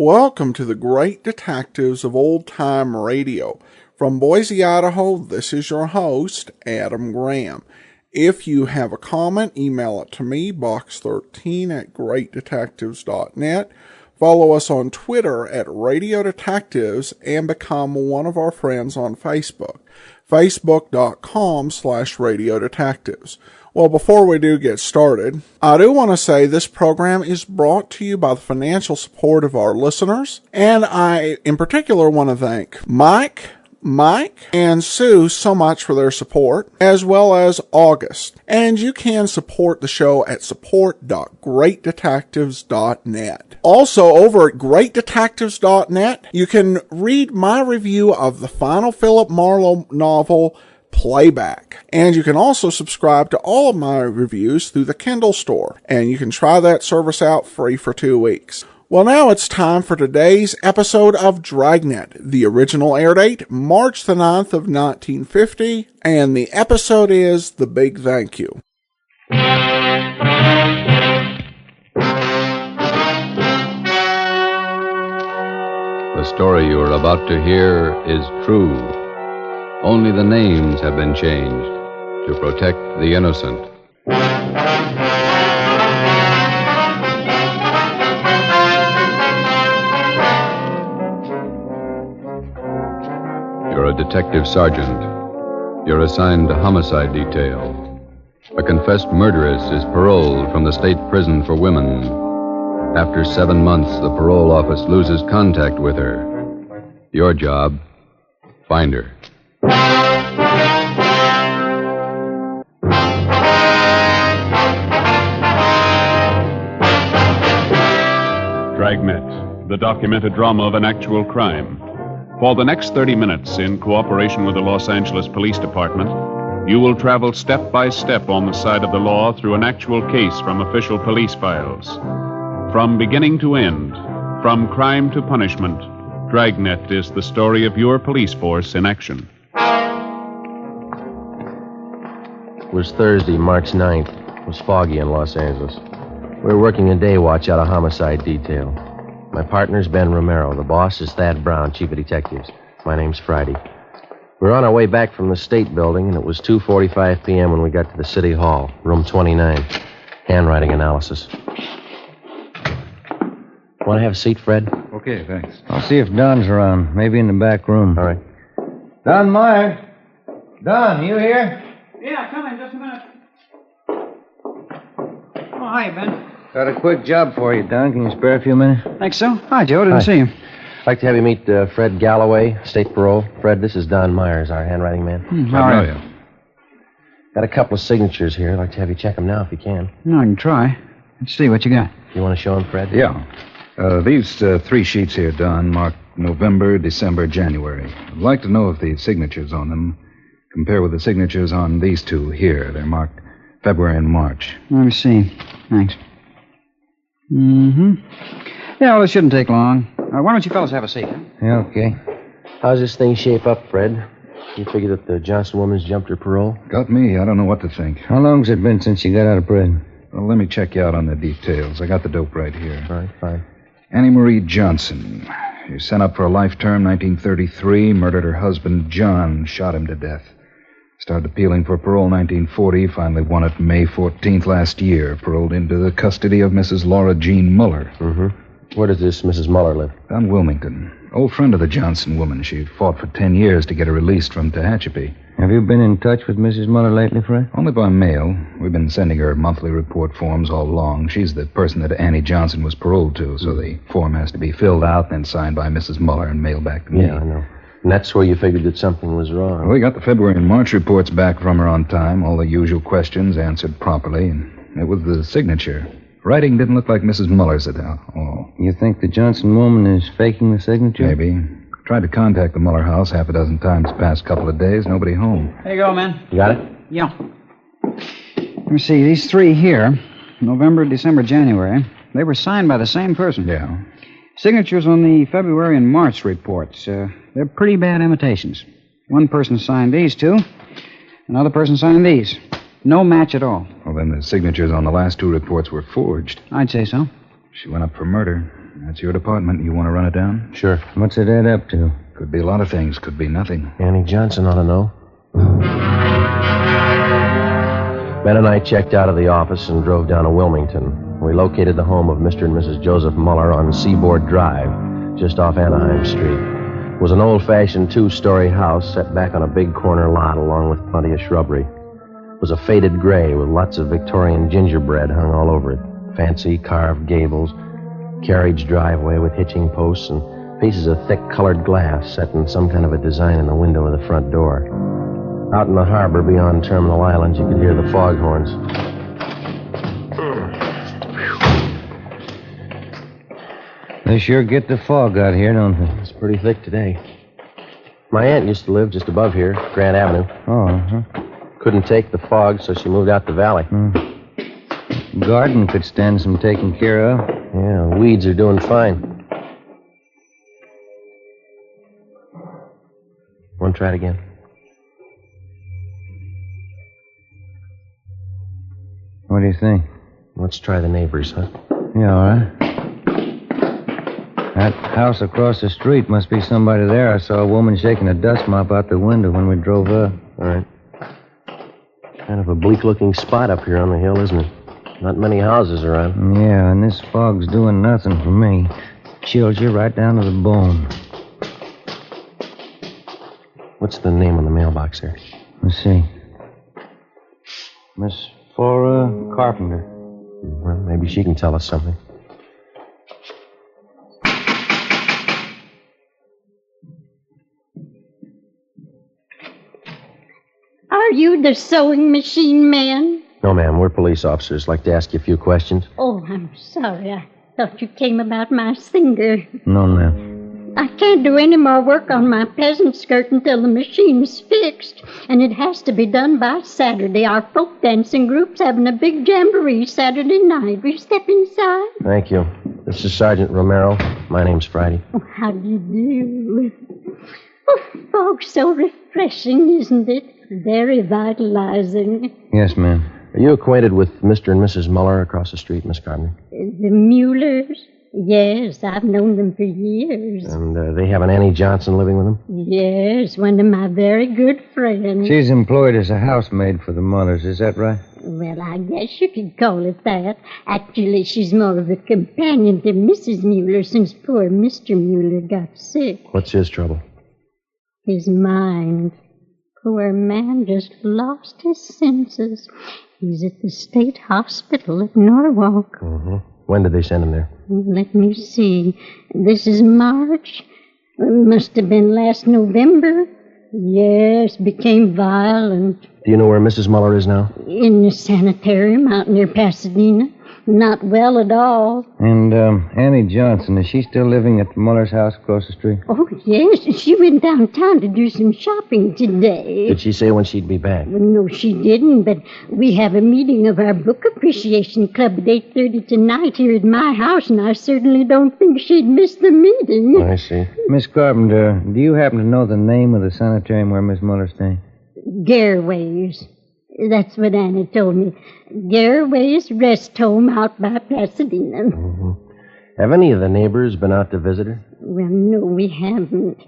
Welcome to the Great Detectives of Old Time Radio. From Boise, Idaho, this is your host, Adam Graham. If you have a comment, email it to me, box13@greatdetectives.net. Follow us on Twitter at Radio Detectives and become one of our friends on Facebook, facebook.com/Radio Detectives. Well, before we do get started, I do want to say this program is brought to you by the financial support of our listeners, and I, in particular, want to thank Mike, and Sue so much for their support, as well as August. And you can support the show at support.greatdetectives.net. Also, over at greatdetectives.net, you can read my review of the final Philip Marlowe novel, Playback. And you can also subscribe to all of my reviews through the Kindle store, and you can try that service out free for 2 weeks. Well, now it's time for today's episode of Dragnet. The original air date, March the 9th of 1950, and the episode is The Big Thank You. The story you are about to hear is true. Only the names have been changed to protect the innocent. You're a detective sergeant. You're assigned to homicide detail. A confessed murderess is paroled from the state prison for women. After 7 months, the parole office loses contact with her. Your job, find her. Dragnet, the documented drama of an actual crime. For the next 30 minutes, in cooperation with the Los Angeles Police Department, you will travel step by step on the side of the law through an actual case from official police files. From beginning to end, from crime to punishment, Dragnet is the story of your police force in action. It was Thursday, March 9th. It was foggy in Los Angeles. We were working a day watch out of homicide detail. My partner's Ben Romero. The boss is Thad Brown, chief of detectives. My name's Friday. We were on our way back from the state building, and it was 2:45 p.m. when we got to the city hall, room 29. Handwriting analysis. Want to have a seat, Fred? Okay, thanks. I'll see if Don's around. Maybe in the back room. All right. Don Meyer. Don, you here? Yeah, come in just a minute. Oh, hi, Ben. Got a quick job for you, Don. Can you spare a few minutes? Think so? Hi, Joe. Didn't Hi. see you. I'd like to have you meet Fred Galloway, state parole. Fred, this is Don Myers, our handwriting man. All right. you. Got a couple of signatures here. I'd like to have you check them now if you can. No, I can try. Let's see what you got. You want to show them, Fred? Yeah. These 3 sheets here, Don, marked November, December, January. I'd like to know if the signatures on them compare with the signatures on these 2 here. They're marked February and March. Let me see. Thanks. Yeah, well, it shouldn't take long. Why don't you fellas have a seat? Huh? Yeah, okay. How's this thing shape up, Fred? You figure that the Johnson woman's jumped her parole? Got me. I don't know what to think. How long's it been since you got out of prison? Well, let me check you out on the details. I got the dope right here. All right, fine. Annie Marie Johnson. She sent up for a life term, 1933, murdered her husband, John, shot him to death. Started appealing for parole 1940, finally won it May 14th last year, paroled into the custody of Mrs. Laura Jean Muller. Mm-hmm. Where does this Mrs. Muller live? Down Wilmington. Old friend of the Johnson woman. She fought for 10 years to get her released from Tehachapi. Have you been in touch with Mrs. Muller lately, Fred? Only by mail. We've been sending her monthly report forms all along. She's the person that Annie Johnson was paroled to, so the form has to be filled out, then signed by Mrs. Muller and mailed back to me. Yeah, I know. And that's where you figured that something was wrong. Well, we got the February and March reports back from her on time, all the usual questions answered properly, and it was the signature. Writing didn't look like Mrs. Muller's at all. You think the Johnson woman is faking the signature? Maybe. Tried to contact the Muller house half a dozen times the past couple of days. Nobody home. There you go, man. You got it? Yeah. Let me see. These 3 here, November, December, January, they were signed by the same person. Yeah. Signatures on the February and March reports. They're pretty bad imitations. One person signed these 2. Another person signed these. No match at all. Well, then the signatures on the last 2 reports were forged. I'd say so. She went up for murder. That's your department. You want to run it down? Sure. What's it add up to? Could be a lot of things. Could be nothing. Annie Johnson ought to know. Ben and I checked out of the office and drove down to Wilmington. We located the home of Mr. and Mrs. Joseph Muller on Seaboard Drive, just off Anaheim Street. It was an old-fashioned two-story house set back on a big corner lot along with plenty of shrubbery. It was a faded gray with lots of Victorian gingerbread hung all over it. Fancy carved gables, carriage driveway with hitching posts, and pieces of thick colored glass set in some kind of a design in the window of the front door. Out in the harbor beyond Terminal Island, you could hear the foghorns. They sure get the fog out here, don't they? It's pretty thick today. My aunt used to live just above here, Grant Avenue. Oh, uh-huh. Couldn't take the fog, so she moved out the valley. Garden could stand some taking care of. Yeah, weeds are doing fine. Want to try it again? What do you think? Let's try the neighbors, huh? Yeah, all right. That house across the street must be somebody there. I saw a woman shaking a dust mop out the window when we drove up. All right. Kind of a bleak-looking spot up here on the hill, isn't it? Not many houses around. Yeah, and this fog's doing nothing for me. Chills you right down to the bone. What's the name on the mailbox here? Let's see. Miss Flora Carpenter. Well, maybe she can tell us something. Are you the sewing machine man? No, ma'am. We're police officers. Like to ask you a few questions. Oh, I'm sorry. I thought you came about my singer. No, ma'am. I can't do any more work on my peasant skirt until the machine's fixed. And it has to be done by Saturday. Our folk dancing group's having a big jamboree Saturday night. Will you step inside? Thank you. This is Sergeant Romero. My name's Friday. Oh, how do you do? Oh, fog's so refreshing, isn't it? Very vitalizing. Yes, ma'am. Are you acquainted with Mr. and Mrs. Muller across the street, Miss Carpenter? The Muellers? Yes, I've known them for years. And they have an Annie Johnson living with them? Yes, one of my very good friends. She's employed as a housemaid for the Mullers, is that right? Well, I guess you could call it that. Actually, she's more of a companion to Mrs. Mueller since poor Mr. Mueller got sick. What's his trouble? His mind. Poor man just lost his senses. He's at the state hospital at Norwalk. Mm-hmm. When did they send him there? Let me see. This is March. It must have been last November. Yes, became violent. Do you know where Mrs. Muller is now? In the sanitarium out near Pasadena. Not well at all. And Annie Johnson, is she still living at the Muller's house across the street? Oh, yes. She went downtown to do some shopping today. Did she say when she'd be back? Well, no, she didn't, but we have a meeting of our book appreciation club at 8:30 tonight here at my house, and I certainly don't think she'd miss the meeting. I see. Miss Carpenter, do you happen to know the name of the sanitarium where Miss Muller's staying? Garraway's. That's what Annie told me. Garraway's Rest Home out by Pasadena. Mm-hmm. Have any of the neighbors been out to visit her? Well, no, we haven't.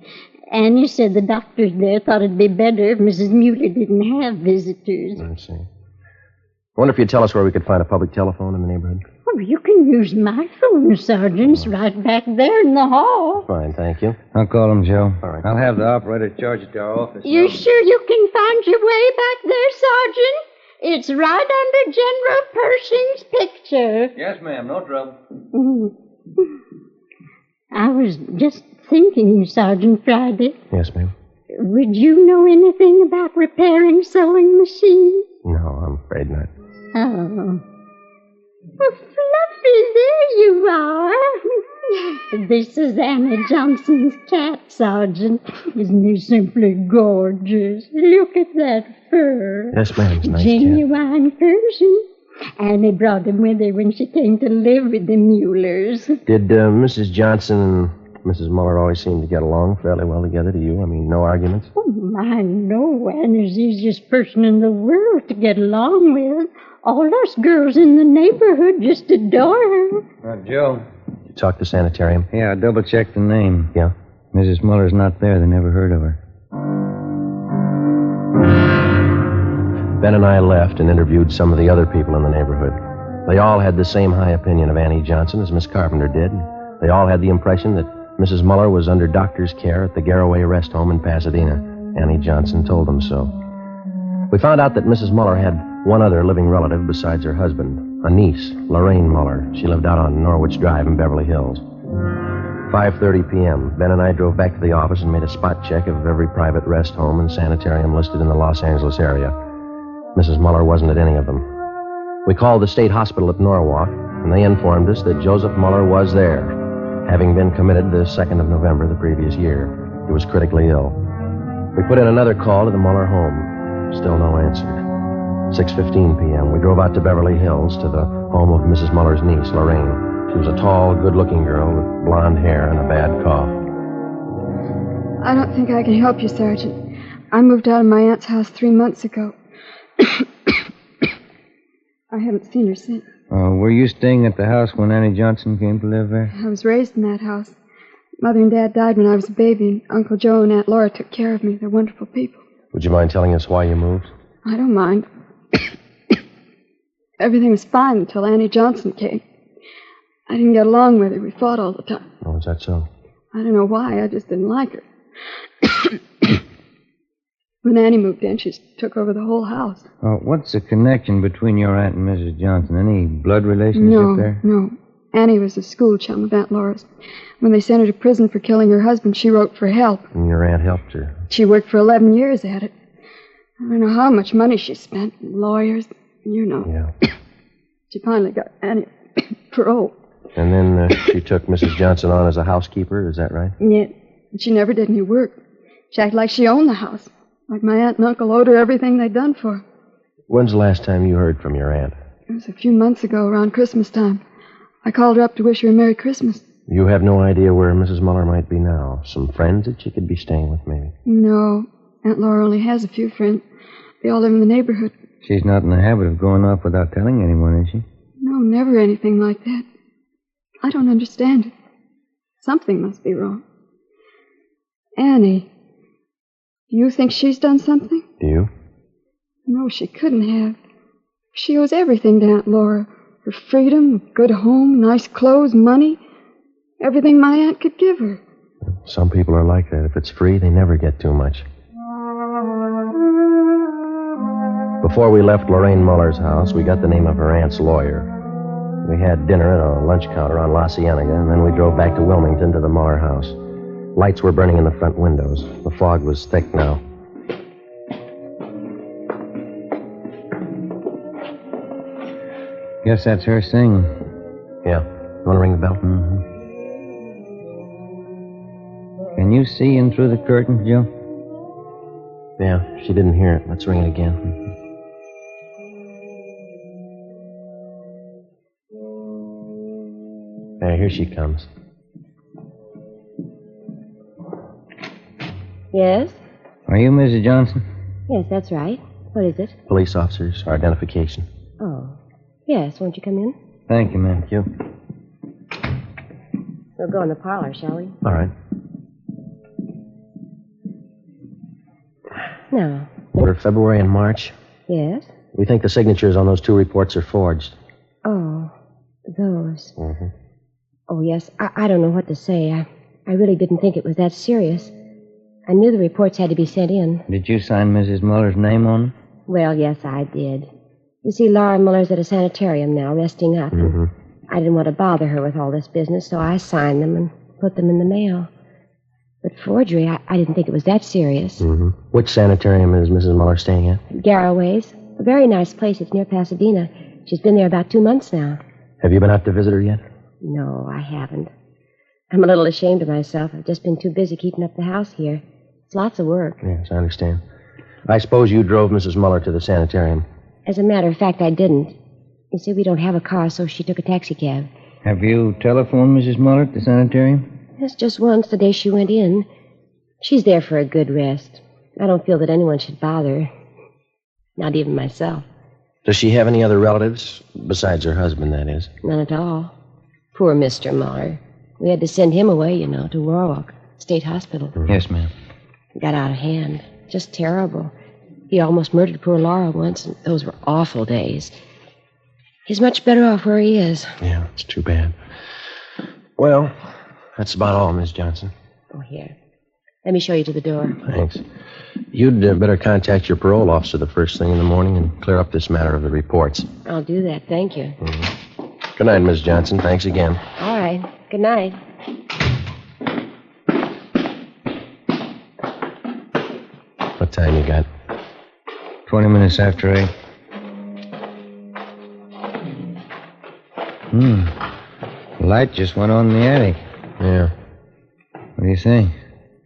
Annie said the doctors there thought it'd be better if Mrs. Mueller didn't have visitors. I see. I wonder if you'd tell us where we could find a public telephone in the neighborhood. Oh, you can use my phone, Sergeant. It's right back there in the hall. Fine, thank you. I'll call him, Joe. All right. I'll have the operator charge it to our office. You sure you can find your way back there, Sergeant? It's right under General Pershing's picture. Yes, ma'am. No trouble. I was just thinking, Sergeant Friday. Yes, ma'am. Would you know anything about repairing sewing machines? No, I'm afraid not. Oh. Well, Fluffy, there you are. This is Annie Johnson's cat, Sergeant. Isn't he simply gorgeous? Look at that fur. Yes, ma'am. It's a nice cat. Genuine Persian. Annie brought him with her when she came to live with the Muellers. Did Mrs. Johnson and Mrs. Muller always seem to get along fairly well together to you? I mean, no arguments? Oh, I know. Annie's the easiest person in the world to get along with. All us girls in the neighborhood just adore her. Joe, Talk to sanitarium? Yeah, I double-checked the name. Yeah? Mrs. Muller's not there. They never heard of her. Ben and I left and interviewed some of the other people in the neighborhood. They all had the same high opinion of Annie Johnson as Miss Carpenter did. They all had the impression that Mrs. Muller was under doctor's care at the Garraway Rest Home in Pasadena. Annie Johnson told them so. We found out that Mrs. Muller had one other living relative besides her husband, a niece, Lorraine Muller. She lived out on Norwich Drive in Beverly Hills. 5:30 p.m., Ben and I drove back to the office and made a spot check of every private rest home and sanitarium listed in the Los Angeles area. Mrs. Muller wasn't at any of them. We called the state hospital at Norwalk, and they informed us that Joseph Muller was there, having been committed the 2nd of November the previous year. He was critically ill. We put in another call to the Muller home. Still no answer. 6:15 p.m., we drove out to Beverly Hills to the home of Mrs. Muller's niece, Lorraine. She was a tall, good-looking girl with blonde hair and a bad cough. I don't think I can help you, Sergeant. I moved out of my aunt's house 3 months ago. I haven't seen her since. Were you staying at the house when Annie Johnson came to live there? I was raised in that house. Mother and Dad died when I was a baby, and Uncle Joe and Aunt Laura took care of me. They're wonderful people. Would you mind telling us why you moved? I don't mind. Everything was fine until Annie Johnson came. I didn't get along with her. We fought all the time. Oh, is that so? I don't know why. I just didn't like her. When Annie moved in, she took over the whole house. What's the connection between your aunt and Mrs. Johnson? Any blood relationship there? No. Annie was a school chum of Aunt Laura's. When they sent her to prison for killing her husband, she wrote for help. And your aunt helped her? She worked for 11 years at it. I don't know how much money she spent. Lawyers, you know. Yeah. She finally got Annie parole. And then she took Mrs. Johnson on as a housekeeper, is that right? Yeah. She never did any work. She acted like she owned the house. Like my aunt and uncle owed her everything they'd done for her. When's the last time you heard from your aunt? It was a few months ago, around Christmas time. I called her up to wish her a Merry Christmas. You have no idea where Mrs. Muller might be now? Some friends that she could be staying with, maybe? No. Aunt Laura only has a few friends. They all live in the neighborhood. She's not in the habit of going off without telling anyone, is she? No, never anything like that. I don't understand it. Something must be wrong. Annie, do you think she's done something? Do you? No, she couldn't have. She owes everything to Aunt Laura. Her freedom, a good home, nice clothes, money. Everything my aunt could give her. Some people are like that. If it's free, they never get too much. Before we left Lorraine Muller's house, we got the name of her aunt's lawyer. We had dinner at a lunch counter on La Cienega, and then we drove back to Wilmington to the Muller house. Lights were burning in the front windows. The fog was thick now. Guess that's her singing. Yeah. You want to ring the bell? Mm-hmm. Can you see in through the curtains, Joe? Yeah, she didn't hear it. Let's ring it again. Here she comes. Yes? Are you Mrs. Johnson? Yes, that's right. What is it? Police officers, our identification. Oh. Yes, won't you come in? Thank you, ma'am. Thank you. We'll go in the parlor, shall we? All right. Now. What are February and March? Yes? We think the signatures on those two reports are forged. Oh, those. Mm-hmm. Oh, yes. I don't know what to say. I really didn't think it was that serious. I knew the reports had to be sent in. Did you sign Mrs. Muller's name on them? Well, yes, I did. You see, Laura Muller's at a sanitarium now, resting up. Mm-hmm. I didn't want to bother her with all this business, so I signed them and put them in the mail. But forgery, I didn't think it was that serious. Mm-hmm. Which sanitarium is Mrs. Muller staying at? Garraway's. A very nice place. It's near Pasadena. She's been there about 2 months now. Have you been out to visit her yet? No, I haven't. I'm a little ashamed of myself. I've just been too busy keeping up the house here. It's lots of work. Yes, I understand. I suppose you drove Mrs. Muller to the sanitarium. As a matter of fact, I didn't. You see, we don't have a car, so she took a taxicab. Have you telephoned Mrs. Muller at the sanitarium? Yes, just once, the day she went in. She's there for a good rest. I don't feel that anyone should bother her. Not even myself. Does she have any other relatives? Besides her husband, that is. None at all. Poor Mr. Muller. We had to send him away, to Warwick State Hospital. Yes, ma'am. It got out of hand. Just terrible. He almost murdered poor Laura once, and those were awful days. He's much better off where he is. Yeah, it's too bad. Well, that's about all, Miss Johnson. Oh, here. Let me show you to the door. Thanks. You'd better contact your parole officer the first thing in the morning and clear up this matter of the reports. I'll do that. Thank you. Good night, Miss Johnson. Thanks again. All right. Good night. What time you got? 20 minutes after 8. Light just went on in the attic. Yeah. What do you think?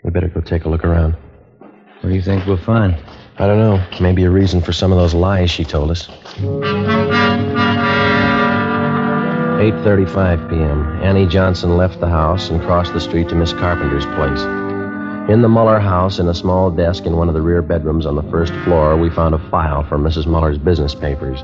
We better go take a look around. What do you think we'll find? I don't know. Maybe a reason for some of those lies she told us. 8:35 p.m. Annie Johnson left the house and crossed the street to Miss Carpenter's place. In the Muller house, in a small desk in one of the rear bedrooms on the first floor, we found a file for Mrs. Muller's business papers.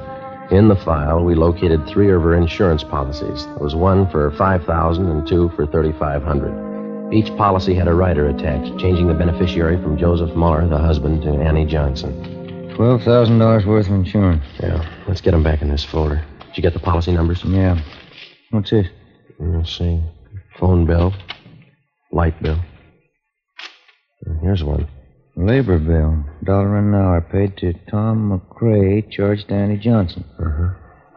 In the file, we located 3 of her insurance policies. There was one for $5,000 and 2 for $3,500. Each policy had a rider attached, changing the beneficiary from Joseph Muller, the husband, to Annie Johnson. $12,000 worth of insurance. Yeah, let's get them back in this folder. Did you get the policy numbers? Yeah. What's this? Let's see. Phone bill. Light bill. Here's one. Labor bill. $1 an hour paid to Tom McCrae, charged to Annie Johnson.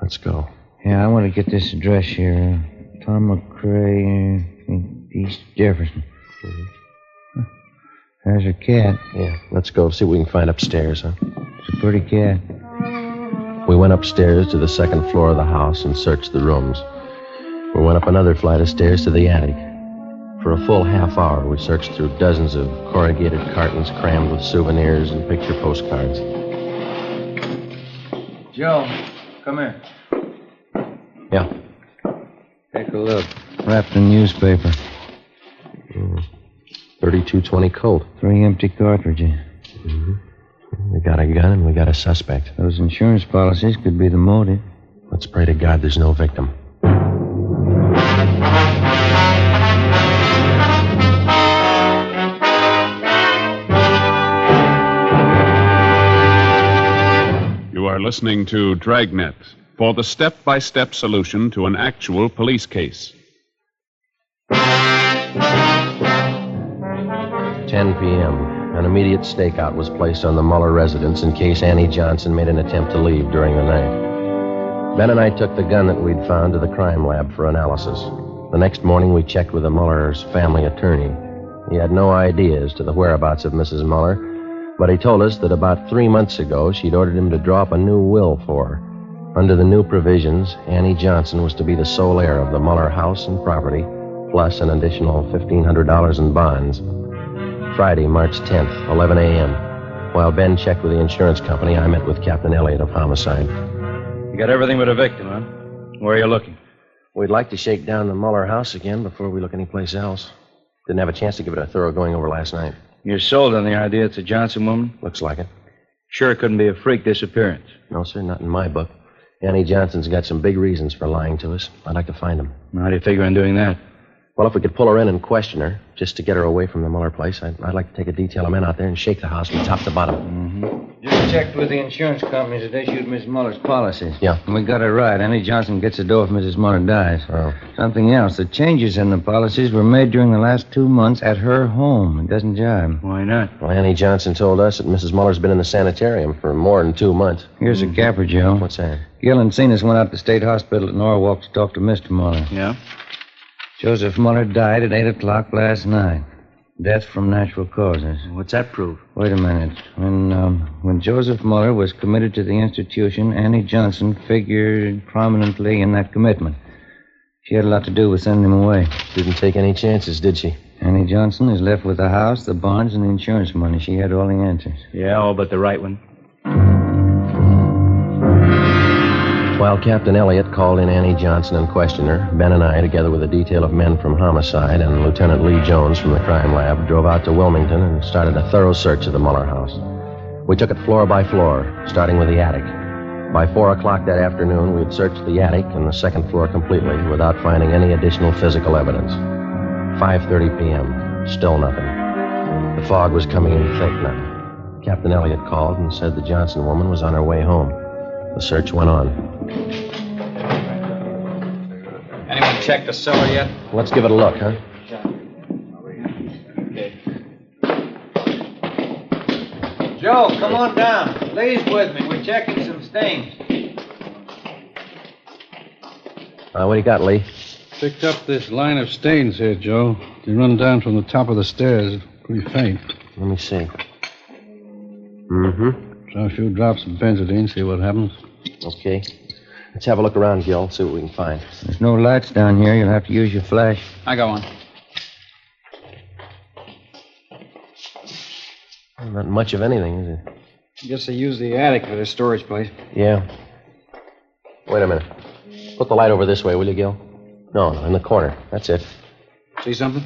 Let's go. Yeah, I want to get this address here. Tom McCrae, East Jefferson. There's her cat. Yeah, let's go see what we can find upstairs, huh? It's a pretty cat. We went upstairs to the second floor of the house and searched the rooms. We went up another flight of stairs to the attic. For a full half hour, we searched through dozens of corrugated cartons crammed with souvenirs and picture postcards. Joe, come here. Yeah. Take a look. Wrapped in newspaper. 3220 Colt. 3 empty cartridges. We got a gun and we got a suspect. Those insurance policies could be the motive. Let's pray to God there's no victim. You are listening to Dragnet for the step-by-step solution to an actual police case. 10 p.m. An immediate stakeout was placed on the Muller residence in case Annie Johnson made an attempt to leave during the night. Ben and I took the gun that we'd found to the crime lab for analysis. The next morning, we checked with the Muller's family attorney. He had no idea as to the whereabouts of Mrs. Muller, but he told us that about 3 months ago, she'd ordered him to draw up a new will for her. Under the new provisions, Annie Johnson was to be the sole heir of the Muller house and property, plus an additional $1,500 in bonds. Friday, March 10th, 11 a.m. While Ben checked with the insurance company, I met with Captain Elliott of Homicide. You got everything but a victim, huh? Where are you looking? We'd like to shake down the Muller house again before we look anyplace else. Didn't have a chance to give it a thorough going over last night. You're sold on the idea it's a Johnson woman? Looks like it. Sure it couldn't be a freak disappearance? No, sir, not in my book. Annie Johnson's got some big reasons for lying to us. I'd like to find them. How do you figure on doing that? Well, if we could pull her in and question her, just to get her away from the Muller place, I'd like to take a detail of men out there and shake the house from top to bottom. Just checked with the insurance companies that issued Miss Muller's policies. Yeah. And we got it right. Annie Johnson gets the dough if Mrs. Muller dies. Oh. Something else. The changes in the policies were made during the last 2 months at her home. It doesn't jibe. Why not? Well, Annie Johnson told us that Mrs. Muller's been in the sanitarium for more than 2 months. Here's a capper, Joe. What's that? Gil and Cenas went out to State Hospital at Norwalk to talk to Mr. Muller. Yeah? Joseph Muller died at 8 o'clock last night. Death from natural causes. What's that prove? Wait a minute. When Joseph Muller was committed to the institution, Annie Johnson figured prominently in that commitment. She had a lot to do with sending him away. Didn't take any chances, did she? Annie Johnson is left with the house, the bonds, and the insurance money. She had all the answers. Yeah, all but the right one. While Captain Elliott called in Annie Johnson and questioned her, Ben and I, together with a detail of men from Homicide and Lieutenant Lee Jones from the crime lab, drove out to Wilmington and started a thorough search of the Muller house. We took it floor by floor, starting with the attic. By 4 o'clock that afternoon, we had searched the attic and the second floor completely without finding any additional physical evidence. 5:30 p.m., still nothing. The fog was coming in thick now. Captain Elliott called and said the Johnson woman was on her way home. The search went on. Anyone check the cellar yet? Let's give it a look, huh? Joe, come on down. Please with me. We're checking some stains. What do you got, Lee? Picked up this line of stains here, Joe. They run down from the top of the stairs. Pretty faint. Let me see. Mm-hmm. So a few drops of benzodine, see what happens. Okay. Let's have a look around, Gil, see what we can find. There's no lights down here. You'll have to use your flash. I got one. Not much of anything, is it? I guess they use the attic for their storage place. Yeah. Wait a minute. Put the light over this way, will you, Gil? No, in the corner. That's it. See something?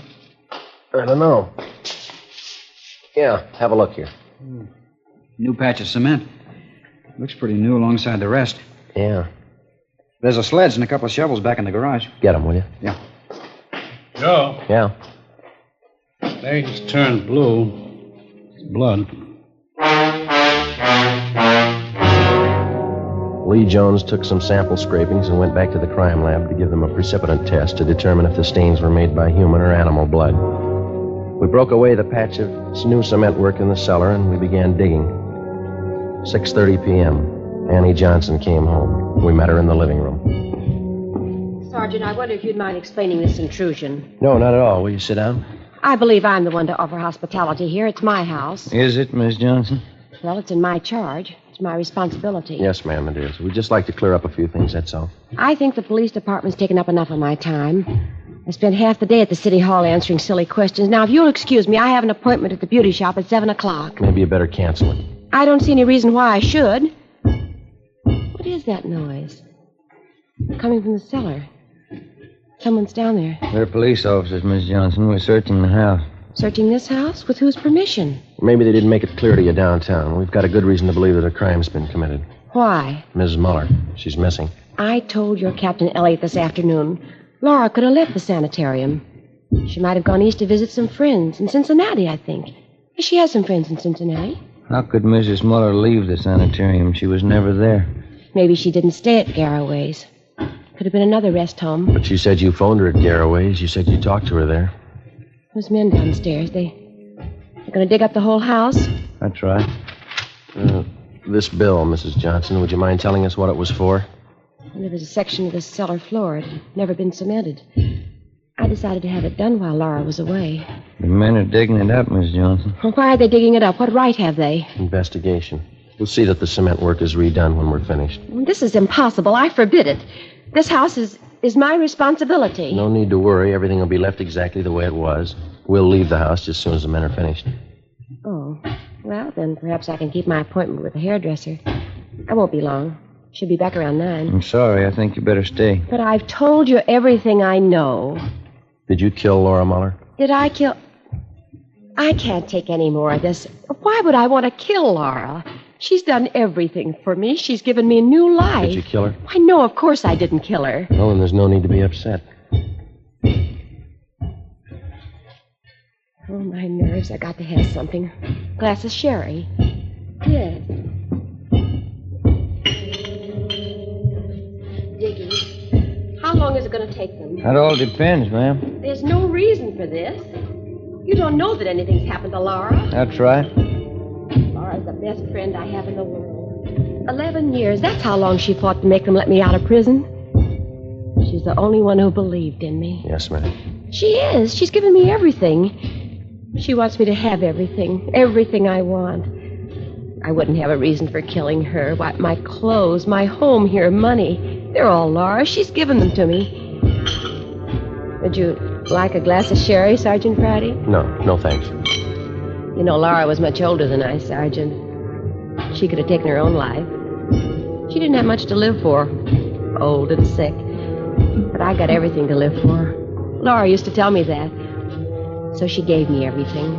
I don't know. Yeah, have a look here. New patch of cement. Looks pretty new alongside the rest. Yeah. There's a sledge and a couple of shovels back in the garage. Get them, will you? Yeah. Joe, Yeah. stains turned blue. It's blood. Lee Jones took some sample scrapings and went back to the crime lab to give them a precipitant test to determine if the stains were made by human or animal blood. We broke away the patch of new cement work in the cellar and we began digging. 6:30 p.m. Annie Johnson came home. We met her in the living room. Sergeant, I wonder if you'd mind explaining this intrusion. No, not at all. Will you sit down? I believe I'm the one to offer hospitality here. It's my house. Is it, Miss Johnson? Well, it's in my charge. It's my responsibility. Yes, ma'am, it is. We'd just like to clear up a few things, that's all. I think the police department's taken up enough of my time. I spent half the day at the city hall answering silly questions. Now, if you'll excuse me, I have an appointment at the beauty shop at 7 o'clock. Maybe you better cancel it. I don't see any reason why I should. What is that noise? Coming from the cellar. Someone's down there. We're police officers, Miss Johnson. We're searching the house. Searching this house? With whose permission? Maybe they didn't make it clear to you downtown. We've got a good reason to believe that a crime's been committed. Why? Mrs. Muller. She's missing. I told your Captain Elliott this afternoon. Laura could have left the sanitarium. She might have gone east to visit some friends in Cincinnati, I think. She has some friends in Cincinnati. How could Mrs. Muller leave the sanitarium? She was never there. Maybe she didn't stay at Garraway's. Could have been another rest home. But she said you phoned her at Garraway's. You said you talked to her there. Those men downstairs, they're going to dig up the whole house? That's right. This bill, Mrs. Johnson, would you mind telling us what it was for? There was a section of the cellar floor. It had never been cemented. I decided to have it done while Laura was away. The men are digging it up, Miss Johnson. Well, why are they digging it up? What right have they? Investigation. We'll see that the cement work is redone when we're finished. Well, this is impossible. I forbid it. This house is my responsibility. No need to worry. Everything will be left exactly the way it was. We'll leave the house just as soon as the men are finished. Oh. Well, then perhaps I can keep my appointment with the hairdresser. I won't be long. Should be back around 9. I'm sorry. I think you better stay. But I've told you everything I know. Did you kill Laura Muller? Did I kill... I can't take any more of this. Why would I want to kill Laura? She's done everything for me. She's given me a new life. Did you kill her? I know, of course I didn't kill her. Well, then there's no need to be upset. Oh, my nerves. I got to have something. Glass of sherry. Yes. Digging. How long is it going to take them? That all depends, ma'am. There's no reason for this. You don't know that anything's happened to Laura. That's right. Laura's the best friend I have in the world. 11 years. That's how long she fought to make them let me out of prison. She's the only one who believed in me. Yes, ma'am. She is. She's given me everything. She wants me to have everything. Everything I want. I wouldn't have a reason for killing her. Why, my clothes, my home here, money. They're all Laura's. She's given them to me. Would you like a glass of sherry, Sergeant Friday? No, thanks. You know, Laura was much older than I, Sergeant. She could have taken her own life. She didn't have much to live for. Old and sick. But I got everything to live for. Laura used to tell me that. So she gave me everything.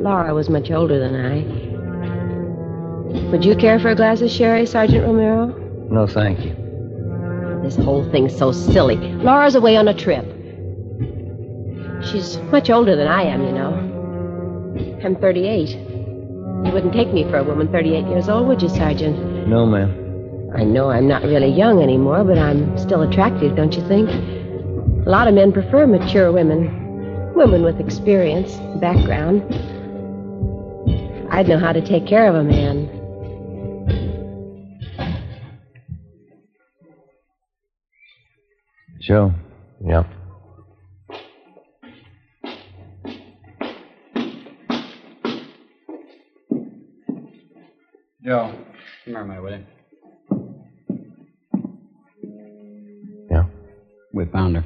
Laura was much older than I. Would you care for a glass of sherry, Sergeant Romero? No, thank you. This whole thing's so silly. Laura's away on a trip. She's much older than I am, you know. I'm 38. You wouldn't take me for a woman 38 years old, would you, Sergeant? No, ma'am. I know I'm not really young anymore, but I'm still attractive, don't you think? A lot of men prefer mature women. Women with experience, background. I'd know how to take care of a man. Joe? Yeah. Joe, come here, my will you? Yeah? We found her.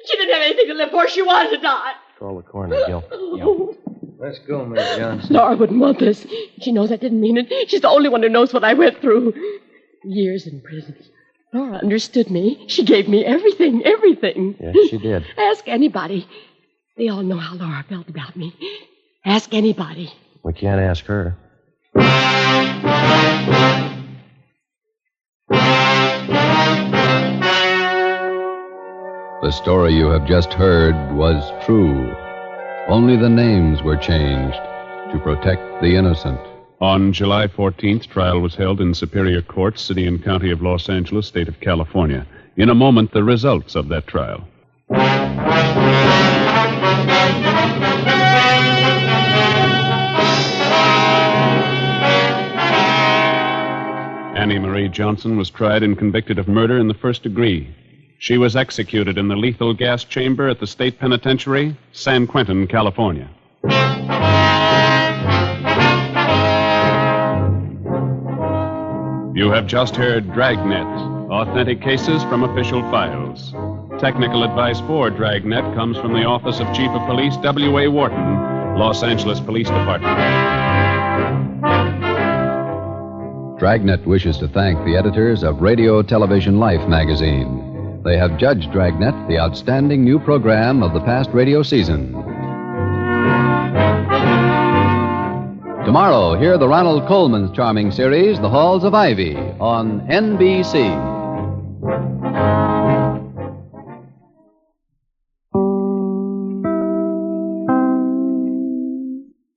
She didn't have anything to live for. She wanted to die. Call the coroner, Gil. Let's go, Miss Johnson. Laura wouldn't want this. She knows I didn't mean it. She's the only one who knows what I went through. Years in prison. Laura understood me. She gave me everything. Yes, she did. Ask anybody. They all know how Laura felt about me. Ask anybody. We can't ask her. The story you have just heard was true. Only the names were changed to protect the innocent. On July 14th, trial was held in Superior Court, City and County of Los Angeles, State of California. In a moment, the results of that trial. Annie Marie Johnson was tried and convicted of murder in the first degree. She was executed in the lethal gas chamber at the State Penitentiary, San Quentin, California. You have just heard Dragnet, authentic cases from official files. Technical advice for Dragnet comes from the Office of Chief of Police W.A. Wharton, Los Angeles Police Department. Dragnet wishes to thank the editors of Radio Television Life magazine. They have judged Dragnet the outstanding new program of the past radio season. Tomorrow, hear the Ronald Colman's charming series, The Halls of Ivy, on NBC.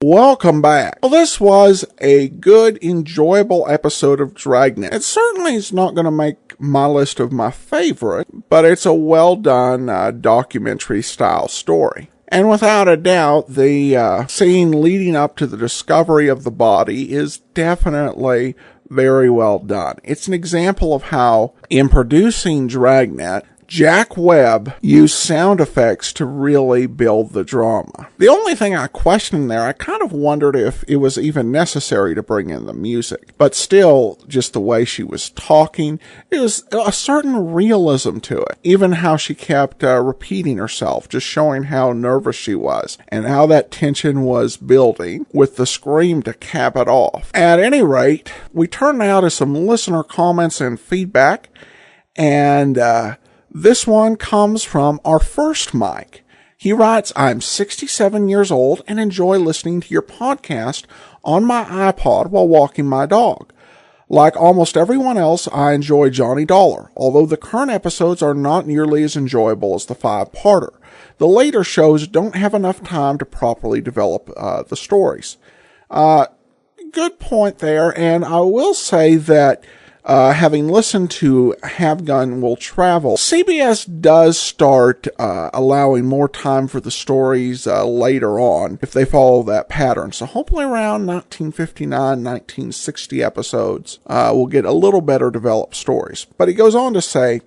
Welcome back. Well, this was a good, enjoyable episode of Dragnet. It certainly is not going to make my list of my favorite, but it's a well-done documentary-style story. And without a doubt, the scene leading up to the discovery of the body is definitely very well done. It's an example of how, in producing Dragnet, Jack Webb used sound effects to really build the drama. The only thing I questioned there, I kind of wondered if it was even necessary to bring in the music. But still, just the way she was talking, it was a certain realism to it. Even how she kept repeating herself, just showing how nervous she was, and how that tension was building with the scream to cap it off. At any rate, we turn now to some listener comments and feedback, and this one comes from our first Mike. He writes, I'm 67 years old and enjoy listening to your podcast on my iPod while walking my dog. Like almost everyone else, I enjoy Johnny Dollar, although the current episodes are not nearly as enjoyable as the 5-parter. The later shows don't have enough time to properly develop the stories. Good point there, and I will say that having listened to Have Gun Will Travel, CBS does start allowing more time for the stories later on if they follow that pattern. So hopefully around 1959, 1960 episodes, we'll get a little better developed stories. But he goes on to say,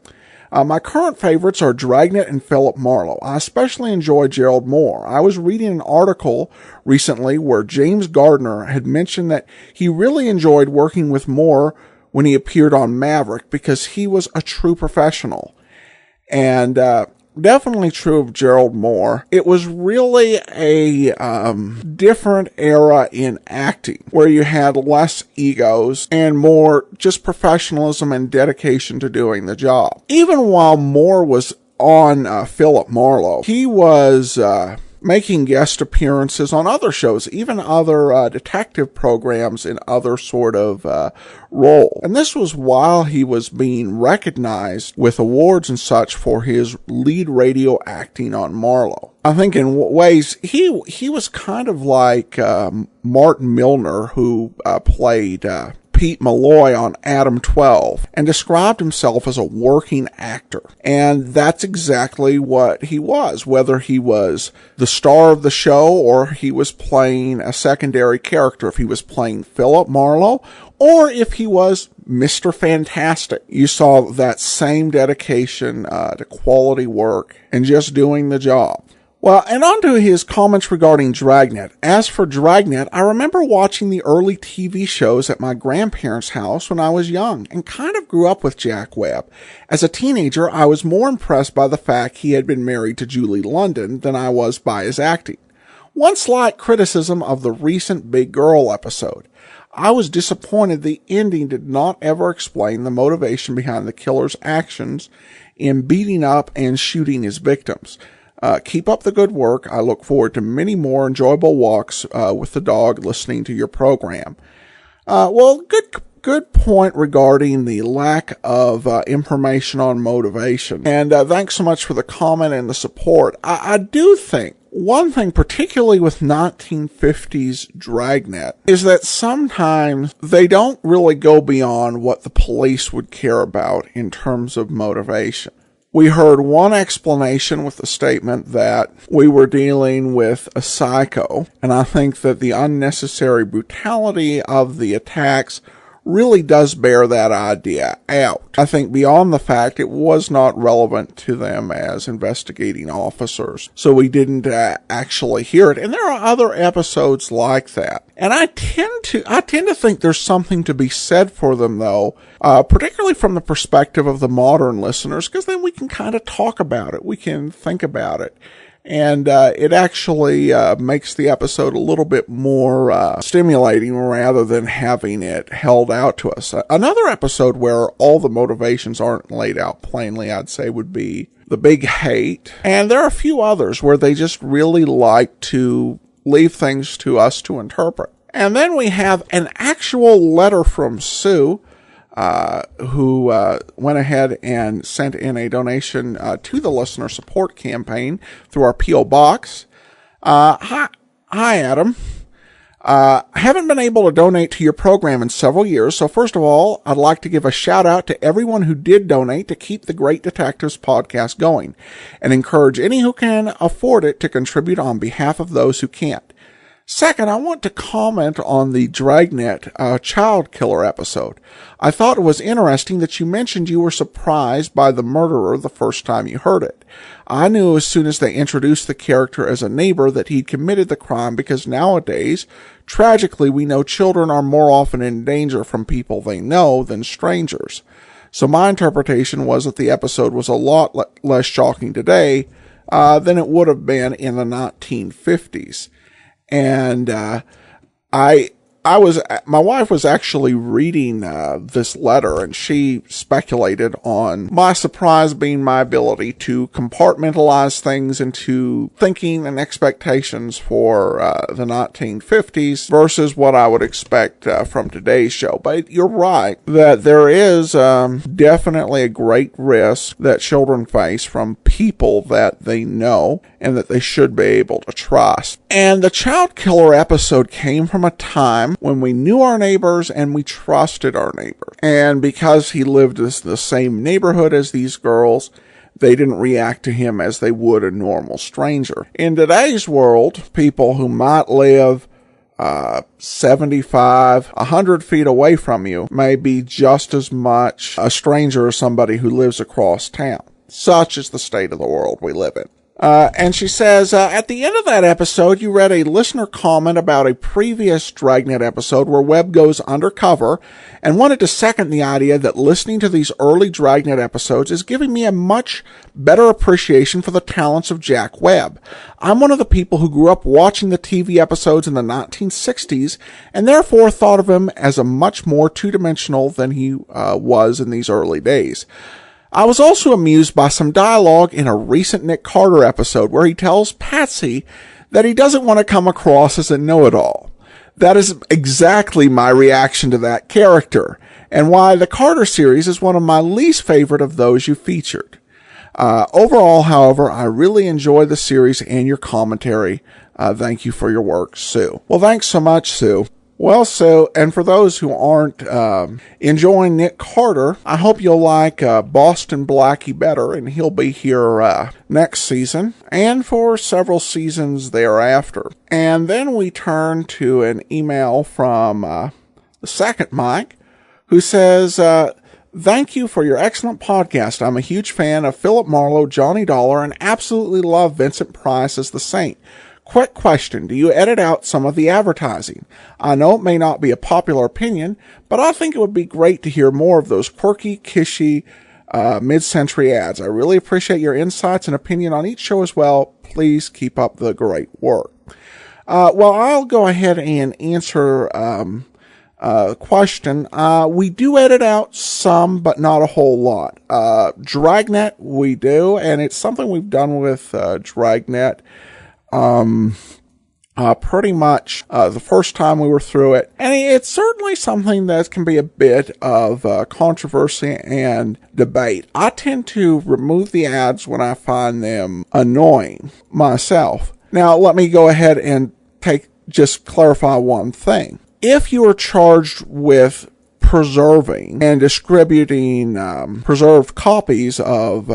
my current favorites are Dragnet and Philip Marlowe. I especially enjoy Gerald Moore. I was reading an article recently where James Gardner had mentioned that he really enjoyed working with Moore when he appeared on Maverick because he was a true professional. And definitely true of Gerald Moore. It was really a different era in acting where you had less egos and more just professionalism and dedication to doing the job. Even while Moore was on Philip Marlowe, he was making guest appearances on other shows, even other detective programs in other sort of role. And this was while he was being recognized with awards and such for his lead radio acting on Marlowe. I think in ways he was kind of like Martin Milner, who played Pete Malloy on Adam 12, and described himself as a working actor. And that's exactly what he was, whether he was the star of the show or he was playing a secondary character, if he was playing Philip Marlowe or if he was Mr. Fantastic. You saw that same dedication to quality work and just doing the job. Well, and on to his comments regarding Dragnet. As for Dragnet, I remember watching the early TV shows at my grandparents' house when I was young and kind of grew up with Jack Webb. As a teenager, I was more impressed by the fact he had been married to Julie London than I was by his acting. One slight criticism of the recent Big Girl episode. I was disappointed the ending did not ever explain the motivation behind the killer's actions in beating up and shooting his victims. Keep up the good work. I look forward to many more enjoyable walks with the dog listening to your program. Well, good point regarding the lack of information on motivation. And thanks so much for the comment and the support. I do think one thing, particularly with 1950s Dragnet, is that sometimes they don't really go beyond what the police would care about in terms of motivation. We heard one explanation with the statement that we were dealing with a psycho, and I think that the unnecessary brutality of the attacks really does bear that idea out. I think beyond the fact it was not relevant to them as investigating officers, so we didn't actually hear it. And there are other episodes like that. And I tend to think there's something to be said for them, though, particularly from the perspective of the modern listeners, because then we can kind of talk about it. We can think about it. And it actually makes the episode a little bit more stimulating rather than having it held out to us. Another episode where all the motivations aren't laid out plainly, I'd say, would be The Big Hate. And there are a few others where they just really like to leave things to us to interpret. And then we have an actual letter from Sue, who went ahead and sent in a donation to the listener support campaign through our P.O. Box. Hi, Adam. I haven't been able to donate to your program in several years, so first of all, I'd like to give a shout out to everyone who did donate to keep the Great Detectives podcast going, and encourage any who can afford it to contribute on behalf of those who can't. Second, I want to comment on the Dragnet child killer episode. I thought it was interesting that you mentioned you were surprised by the murderer the first time you heard it. I knew as soon as they introduced the character as a neighbor that he'd committed the crime, because nowadays, tragically, we know children are more often in danger from people they know than strangers. So my interpretation was that the episode was a lot less shocking today than it would have been in the 1950s. And my wife was actually reading this letter, and she speculated on my surprise being my ability to compartmentalize things into thinking and expectations for the 1950s versus what I would expect from today's show. But you're right that there is definitely a great risk that children face from people that they know and that they should be able to trust. And the child killer episode came from a time when we knew our neighbors and we trusted our neighbors. And because he lived in the same neighborhood as these girls, they didn't react to him as they would a normal stranger. In today's world, people who might live 75, 100 feet away from you may be just as much a stranger as somebody who lives across town. Such is the state of the world we live in. And she says, at the end of that episode, you read a listener comment about a previous Dragnet episode where Webb goes undercover, and wanted to second the idea that listening to these early Dragnet episodes is giving me a much better appreciation for the talents of Jack Webb. I'm one of the people who grew up watching the TV episodes in the 1960s, and therefore thought of him as a much more two-dimensional than he was in these early days. I was also amused by some dialogue in a recent Nick Carter episode where he tells Patsy that he doesn't want to come across as a know-it-all. That is exactly my reaction to that character, and why the Carter series is one of my least favorite of those you featured. Overall, however, I really enjoy the series and your commentary. Thank you for your work, Sue. Well, thanks so much, Sue. Well, Sue, and for those who aren't enjoying Nick Carter, I hope you'll like Boston Blackie better, and he'll be here next season and for several seasons thereafter. And then we turn to an email from the second Mike, who says, thank you for your excellent podcast. I'm a huge fan of Philip Marlowe, Johnny Dollar, and absolutely love Vincent Price as the Saint. Quick question, do you edit out some of the advertising? I know it may not be a popular opinion, but I think it would be great to hear more of those quirky, kishy, mid-century ads. I really appreciate your insights and opinion on each show as well. Please keep up the great work. Well, I'll go ahead and answer question. We do edit out some, but not a whole lot. Dragnet, we do, and it's something we've done with Dragnet pretty much the first time we were through it. And it's certainly something that can be a bit of controversy and debate. I tend to remove the ads when I find them annoying myself. Now, let me go ahead and just clarify one thing. If you are charged with preserving and distributing preserved copies of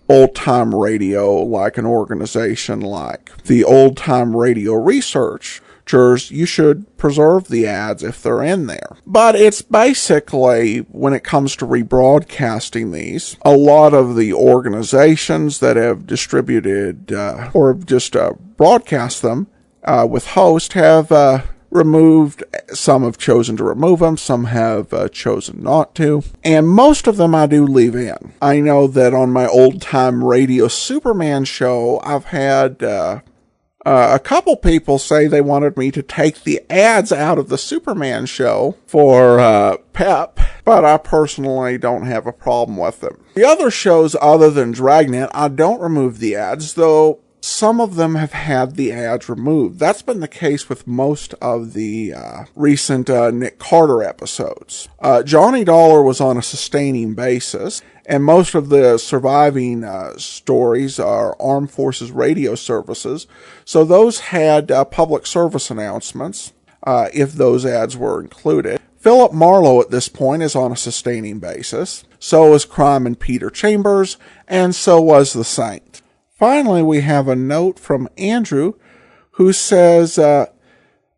old-time radio, like an organization like the Old-Time Radio Researchers, you should preserve the ads if they're in there. But it's basically, when it comes to rebroadcasting these, a lot of the organizations that have distributed or just broadcast them with host have removed. Some have chosen to remove them, some have chosen not to, and most of them I do leave in. I know that on my old-time radio Superman show, I've had a couple people say they wanted me to take the ads out of the Superman show for PEP, but I personally don't have a problem with them. The other shows other than Dragnet, I don't remove the ads, though some of them have had the ads removed. That's been the case with most of the recent Nick Carter episodes. Johnny Dollar was on a sustaining basis, and most of the surviving stories are Armed Forces radio services, so those had public service announcements, if those ads were included. Philip Marlowe at this point is on a sustaining basis, so is Crime and Peter Chambers, and so was The Saint. Finally, we have a note from Andrew who says, Dear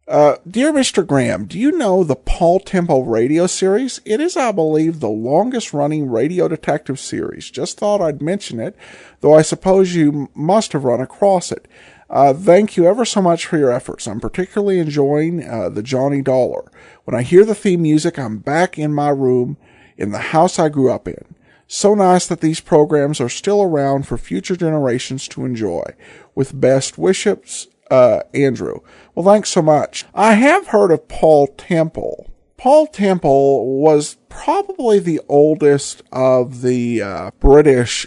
Mr. Graham, do you know the Paul Temple radio series? It is, I believe, the longest running radio detective series. Just thought I'd mention it, though I suppose you must have run across it. Thank you ever so much for your efforts. I'm particularly enjoying the Johnny Dollar. When I hear the theme music, I'm back in my room in the house I grew up in. So nice that these programs are still around for future generations to enjoy. With best wishes, Andrew. Well, thanks so much. I have heard of Paul Temple. Paul Temple was probably the oldest of the British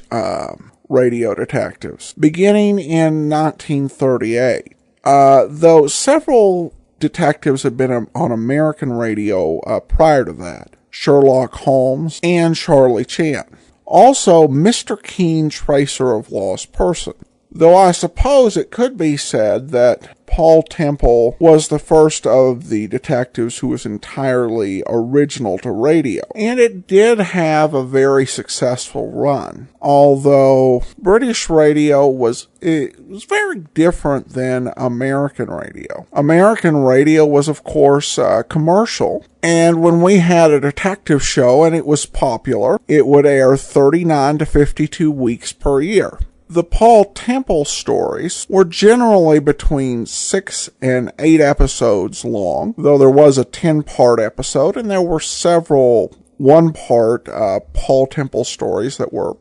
radio detectives, beginning in 1938. Though several detectives had been on American radio prior to that. Sherlock Holmes, and Charlie Chan. Also, Mr. Keen, Tracer of Lost Person. Though I suppose it could be said that Paul Temple was the first of the detectives who was entirely original to radio. And it did have a very successful run. Although British radio was very different than American radio. American radio was, of course, commercial. And when we had a detective show and it was popular, it would air 39 to 52 weeks per year. The Paul Temple stories were generally between 6 and 8 episodes long, though there was a 10-part episode, and there were several one-part Paul Temple stories that were,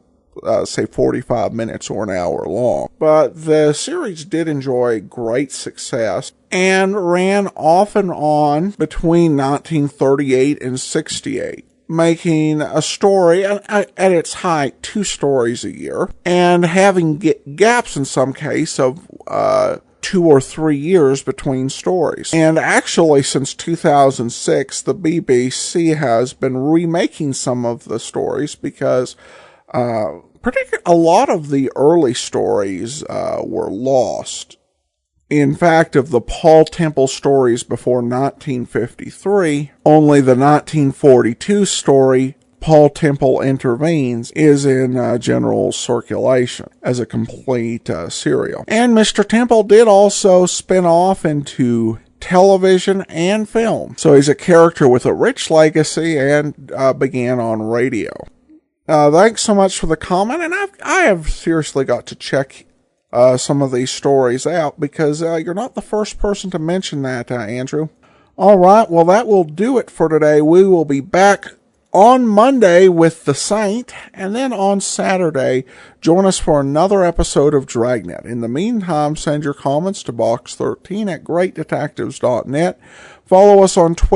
say, 45 minutes or an hour long. But the series did enjoy great success and ran off and on between 1938 and 68. Making a story, at its height, 2 stories a year, and having gaps in some case of 2 or 3 years between stories. And actually, since 2006, the BBC has been remaking some of the stories because particularly a lot of the early stories were lost. In fact, of the Paul Temple stories before 1953, only the 1942 story, Paul Temple Intervenes, is in general circulation as a complete serial. And Mr. Temple did also spin off into television and film. So he's a character with a rich legacy and began on radio. Thanks so much for the comment, and I have seriously got to check some of these stories out, because you're not the first person to mention that, Andrew. All right, well, that will do it for today. We will be back on Monday with The Saint, and then on Saturday, join us for another episode of Dragnet. In the meantime, send your comments to box13 at greatdetectives.net. Follow us on Twitter